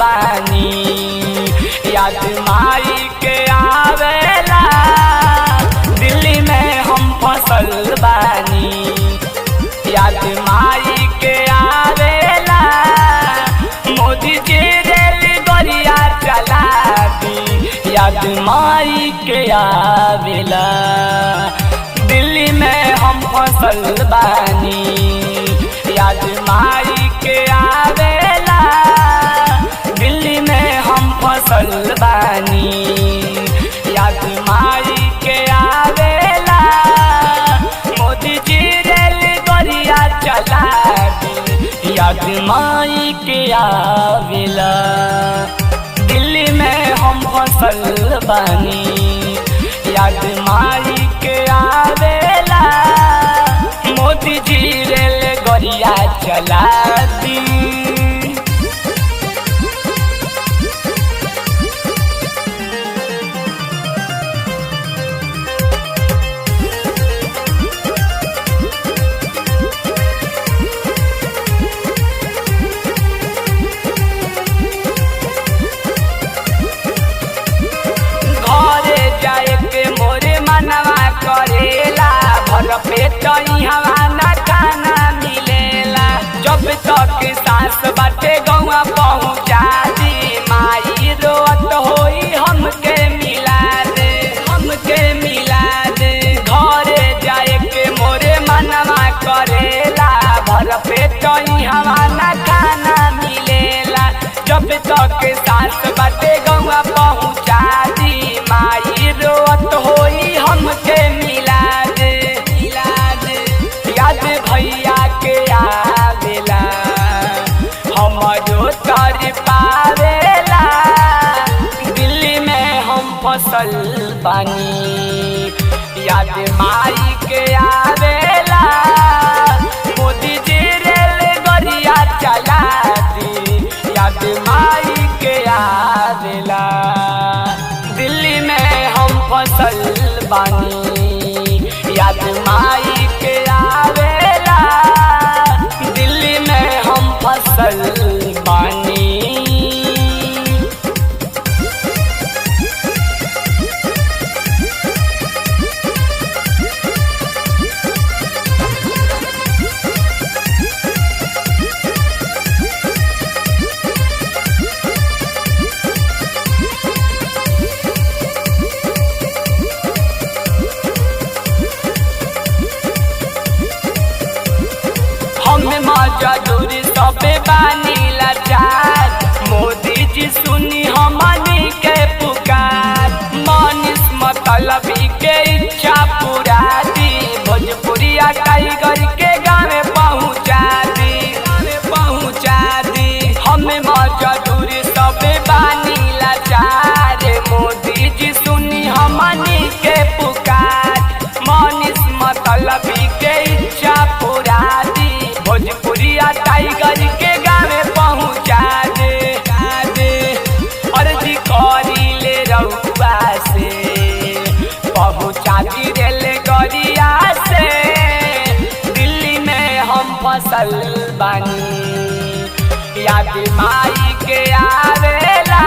बानी। याद माई के आवेला दिल्ली में हम फसल बानी। याद माई के आवेला मोदी जी रेल गरिया चला दी। याद माई के आवेला दिल्ली में हम फसल बानी। याद माई के आवेला दिल्ली में हम फसल बानी। याद माई के आवेला मोदी जी रेल गरिया चला दी। याद माई के आवेला दिल्ली में हम फसल बानी। याद माई के आवेला मोदी जी रेल गरिया चला दी। करेला भर पेट हवा ना खाना मिलेला। जब तक सास बाटे गौआ पहुँचा दी माई रोत होई हमके मिला दे। हमके मिला दे घरे जाए के मोरे मनवा करेला भर पेट हवा ना खाना मिलेला। जब तक सास बाटे गौआ पहुँचा दी माई रोत होई हमके मिला दे। याद भैया के आवेला हमरो तर पावेला दिल्ली में हम फसल बानी। याद माई के आवेला मोदी जी रेल गरिया चला दी। याद माई के आवेला दिल्ली में हम फसल बानी। याद माई के आवेला दिल्ली में हम फसल बानी। हमें मजदूरी सबे बानी लाचार मोदी जी सुनी हमनी के पुकार। मनीष मतलबी के इच्छा पूरा दी भोजपुरिया टाइगर के गाँव पहुँचा दी। हमें मजदूरी सबे बानी लाचार मोदी जी सुनी हमनी के पुकार। मनीष मतलबी के इच्छा पूरा दी भोजपुरिया टाइगर के गाँव पहुँचा दे। अर्जी करी ले रउआ से पहुँचा दी रेल गरिया से दिल्ली में हम फसल बानी। याद माई के आवेला